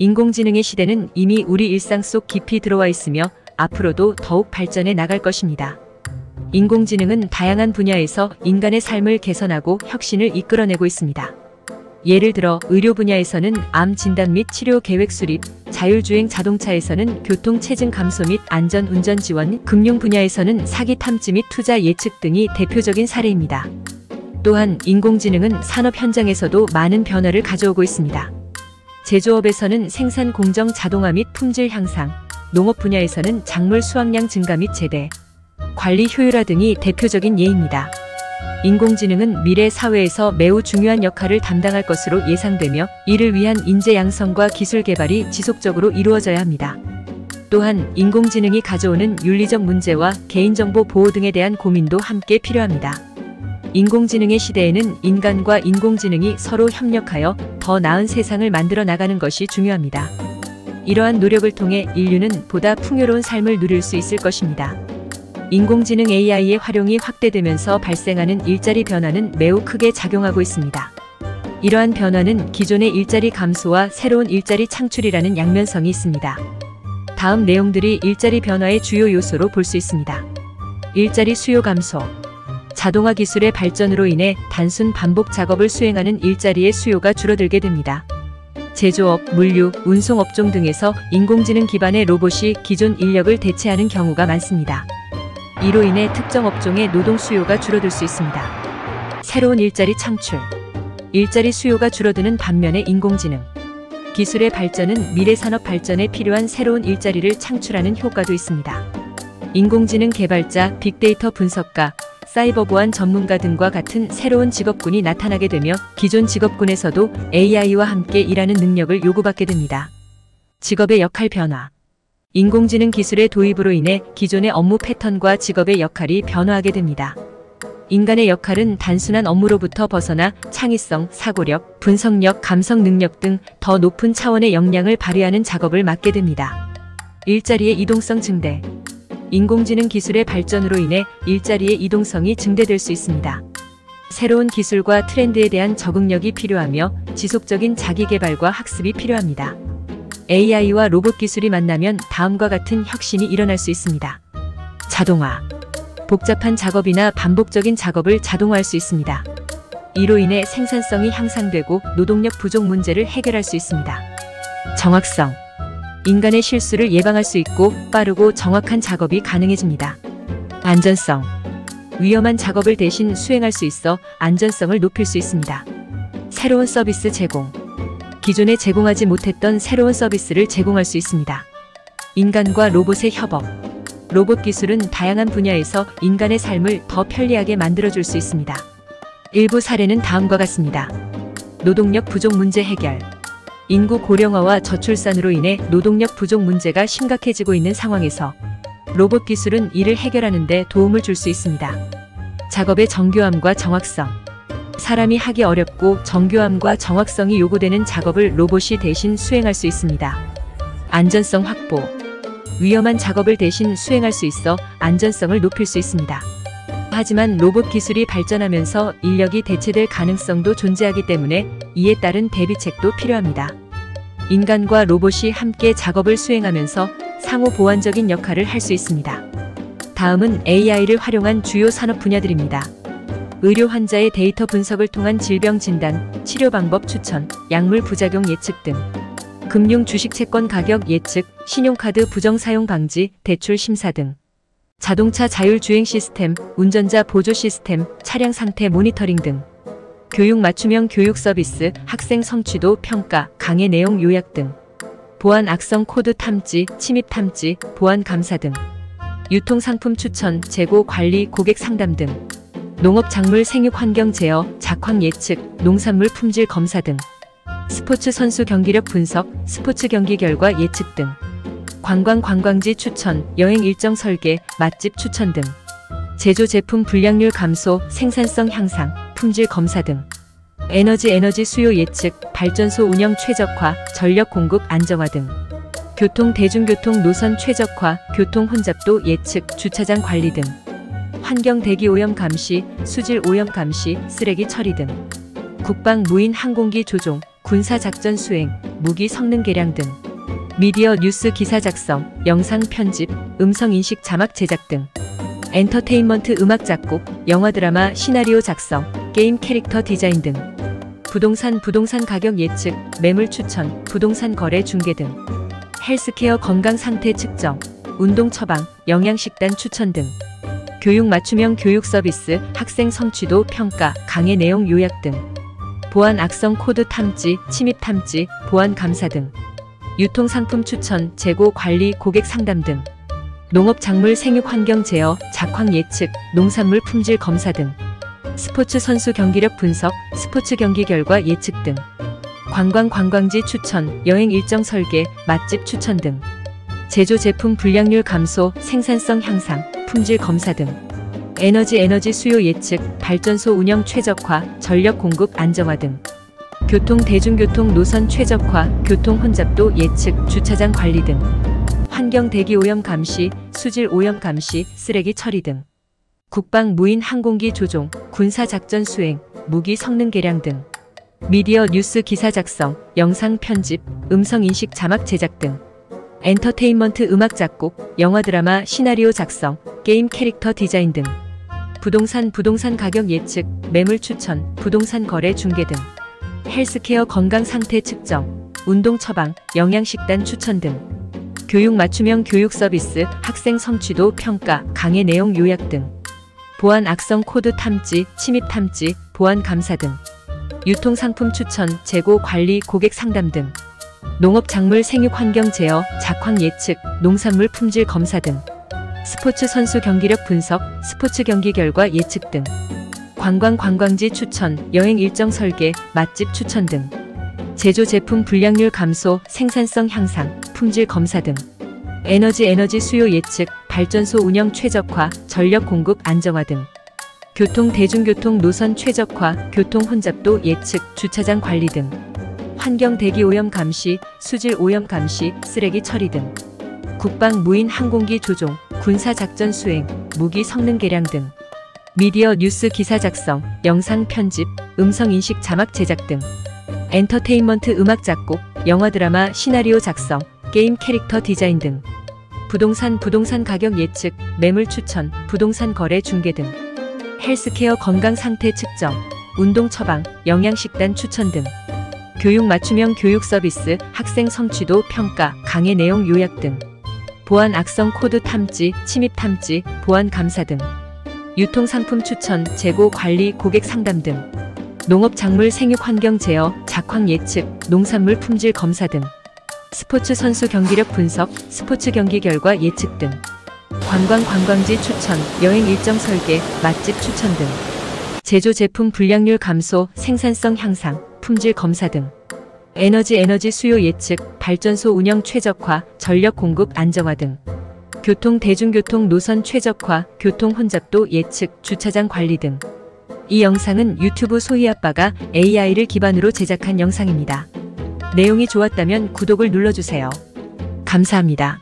인공지능의 시대는 이미 우리 일상 속 깊이 들어와 있으며 앞으로도 더욱 발전해 나갈 것입니다. 인공지능은 다양한 분야에서 인간의 삶을 개선하고 혁신을 이끌어내고 있습니다. 예를 들어 의료 분야에서는 암 진단 및 치료 계획 수립, 자율주행 자동차에서는 교통 체증 감소 및 안전 운전 지원, 금융 분야에서는 사기 탐지 및 투자 예측 등이 대표적인 사례입니다. 또한 인공지능은 산업 현장에서도 많은 변화를 가져오고 있습니다. 제조업에서는 생산 공정 자동화 및 품질 향상, 농업 분야에서는 작물 수확량 증가 및 재배, 관리 효율화 등이 대표적인 예입니다. 인공지능은 미래 사회에서 매우 중요한 역할을 담당할 것으로 예상되며 이를 위한 인재 양성과 기술 개발이 지속적으로 이루어져야 합니다. 또한 인공지능이 가져오는 윤리적 문제와 개인정보 보호 등에 대한 고민도 함께 필요합니다. 인공지능의 시대에는 인간과 인공지능이 서로 협력하여 더 나은 세상을 만들어 나가는 것이 중요합니다. 이러한 노력을 통해 인류는 보다 풍요로운 삶을 누릴 수 있을 것입니다. 인공지능 AI의 활용이 확대되면서 발생하는 일자리 변화는 매우 크게 작용하고 있습니다. 이러한 변화는 기존의 일자리 감소와 새로운 일자리 창출이라는 양면성이 있습니다. 다음 내용들이 일자리 변화의 주요 요소로 볼 수 있습니다. 일자리 수요 감소. 자동화 기술의 발전으로 인해 단순 반복 작업을 수행하는 일자리의 수요가 줄어들게 됩니다. 제조업, 물류, 운송 업종 등에서 인공지능 기반의 로봇이 기존 인력을 대체하는 경우가 많습니다. 이로 인해 특정 업종의 노동 수요가 줄어들 수 있습니다. 새로운 일자리 창출. 일자리 수요가 줄어드는 반면에 인공지능 기술의 발전은 미래 산업 발전에 필요한 새로운 일자리를 창출하는 효과도 있습니다. 인공지능 개발자, 빅데이터 분석가, 사이버 보안 전문가 등과 같은 새로운 직업군이 나타나게 되며 기존 직업군에서도 AI와 함께 일하는 능력을 요구받게 됩니다. 직업의 역할 변화. 인공지능 기술의 도입으로 인해 기존의 업무 패턴과 직업의 역할이 변화하게 됩니다. 인간의 역할은 단순한 업무로부터 벗어나 창의성, 사고력, 분석력, 감성 능력 등 더 높은 차원의 역량을 발휘하는 작업을 맡게 됩니다. 일자리의 이동성 증대. 인공지능 기술의 발전으로 인해 일자리의 이동성이 증대될 수 있습니다. 새로운 기술과 트렌드에 대한 적응력이 필요하며 지속적인 자기개발과 학습이 필요합니다. AI와 로봇 기술이 만나면 다음과 같은 혁신이 일어날 수 있습니다. 자동화. 복잡한 작업이나 반복적인 작업을 자동화할 수 있습니다. 이로 인해 생산성이 향상되고 노동력 부족 문제를 해결할 수 있습니다. 정확성. 인간의 실수를 예방할 수 있고 빠르고 정확한 작업이 가능해집니다. 안전성. 위험한 작업을 대신 수행할 수 있어 안전성을 높일 수 있습니다. 새로운 서비스 제공. 기존에 제공하지 못했던 새로운 서비스를 제공할 수 있습니다. 인간과 로봇의 협업. 로봇 기술은 다양한 분야에서 인간의 삶을 더 편리하게 만들어줄 수 있습니다. 일부 사례는 다음과 같습니다. 노동력 부족 문제 해결. 인구 고령화와 저출산으로 인해 노동력 부족 문제가 심각해지고 있는 상황에서 로봇 기술은 이를 해결하는 데 도움을 줄 수 있습니다. 작업의 정교함과 정확성. 사람이 하기 어렵고 정교함과 정확성이 요구되는 작업을 로봇이 대신 수행할 수 있습니다. 안전성 확보. 위험한 작업을 대신 수행할 수 있어 안전성을 높일 수 있습니다. 하지만 로봇 기술이 발전하면서 인력이 대체될 가능성도 존재하기 때문에 이에 따른 대비책도 필요합니다. 인간과 로봇이 함께 작업을 수행하면서 상호 보완적인 역할을 할 수 있습니다. 다음은 AI를 활용한 주요 산업 분야들입니다. 의료 환자의 데이터 분석을 통한 질병 진단, 치료 방법 추천, 약물 부작용 예측 등. 금융 주식 채권 가격 예측, 신용카드 부정 사용 방지, 대출 심사 등. 자동차 자율주행 시스템, 운전자 보조 시스템, 차량 상태 모니터링 등. 교육 맞춤형 교육 서비스, 학생 성취도 평가, 강의 내용 요약 등. 보안 악성 코드 탐지, 침입 탐지, 보안 감사 등. 유통 상품 추천, 재고 관리, 고객 상담 등. 농업 작물 생육 환경 제어, 작황 예측, 농산물 품질 검사 등. 스포츠 선수 경기력 분석, 스포츠 경기 결과 예측 등. 관광지 추천, 여행 일정 설계, 맛집 추천 등. 제조 제품 불량률 감소, 생산성 향상, 품질 검사 등. 에너지 수요 예측, 발전소 운영 최적화, 전력 공급 안정화 등. 교통 대중교통 노선 최적화, 교통 혼잡도 예측, 주차장 관리 등. 환경 대기 오염 감시, 수질 오염 감시, 쓰레기 처리 등. 국방 무인 항공기 조종, 군사작전 수행, 무기 성능 개량 등 미디어 뉴스 기사 작성, 영상 편집, 음성 인식 자막 제작 등 엔터테인먼트 음악 작곡, 영화 드라마 시나리오 작성, 게임 캐릭터 디자인 등 부동산 가격 예측, 매물 추천, 부동산 거래 중개 등 헬스케어 건강 상태 측정, 운동 처방, 영양식단 추천 등 교육 맞춤형 교육 서비스, 학생 성취도 평가, 강의 내용 요약 등 보안 악성 코드 탐지, 침입 탐지, 보안 감사 등 유통 상품 추천, 재고 관리, 고객 상담 등 농업 작물 생육 환경 제어, 작황 예측, 농산물 품질 검사 등 스포츠 선수 경기력 분석, 스포츠 경기 결과 예측 등 관광지 추천, 여행 일정 설계, 맛집 추천 등 제조 제품 불량률 감소, 생산성 향상, 품질 검사 등 에너지 수요 예측, 발전소 운영 최적화, 전력 공급 안정화 등 대중교통 노선 최적화, 교통 혼잡도 예측, 주차장 관리 등 환경 대기 오염 감시, 수질 오염 감시, 쓰레기 처리 등 국방 무인 항공기 조종, 군사 작전 수행, 무기 성능 개량 등 미디어 뉴스 기사 작성, 영상 편집, 음성 인식 자막 제작 등 엔터테인먼트 음악 작곡, 영화 드라마 시나리오 작성, 게임 캐릭터 디자인 등 부동산 가격 예측, 매물 추천, 부동산 거래 중개 등 헬스케어 건강 상태 측정, 운동 처방, 영양식단 추천 등 교육 맞춤형 교육 서비스, 학생 성취도 평가, 강의 내용 요약 등 보안 악성 코드 탐지, 침입 탐지, 보안 감사 등 유통 상품 추천, 재고 관리, 고객 상담 등 농업 작물 생육 환경 제어, 작황 예측, 농산물 품질 검사 등 스포츠 선수 경기력 분석, 스포츠 경기 결과 예측 등 관광지 추천, 여행 일정 설계, 맛집 추천 등 제조 제품 불량률 감소, 생산성 향상, 품질 검사 등 에너지 수요 예측, 발전소 운영 최적화, 전력 공급 안정화 등 대중교통 노선 최적화, 교통 혼잡도 예측, 주차장 관리 등 환경 대기 오염 감시, 수질 오염 감시, 쓰레기 처리 등 국방 무인 항공기 조종, 군사 작전 수행, 무기 성능 개량 등 미디어 뉴스 기사 작성, 영상 편집, 음성 인식 자막 제작 등 엔터테인먼트 음악 작곡, 영화 드라마 시나리오 작성, 게임 캐릭터 디자인 등 부동산 가격 예측, 매물 추천, 부동산 거래 중개 등 헬스케어 건강 상태 측정, 운동 처방, 영양식단 추천 등 교육 맞춤형 교육 서비스, 학생 성취도 평가, 강의 내용 요약 등 보안 악성 코드 탐지, 침입 탐지, 보안 감사 등 유통 상품 추천, 재고 관리, 고객 상담 등 농업 작물 생육 환경 제어, 작황 예측, 농산물 품질 검사 등 스포츠 선수 경기력 분석, 스포츠 경기 결과 예측 등 관광지 추천, 여행 일정 설계, 맛집 추천 등 제조 제품 불량률 감소, 생산성 향상, 품질 검사 등 에너지 수요 예측, 발전소 운영 최적화, 전력 공급 안정화 등 대중교통 노선 최적화, 교통 혼잡도 예측, 주차장 관리 등 이 영상은 유튜브 소희아빠가 AI를 기반으로 제작한 영상입니다. 내용이 좋았다면 구독을 눌러주세요. 감사합니다.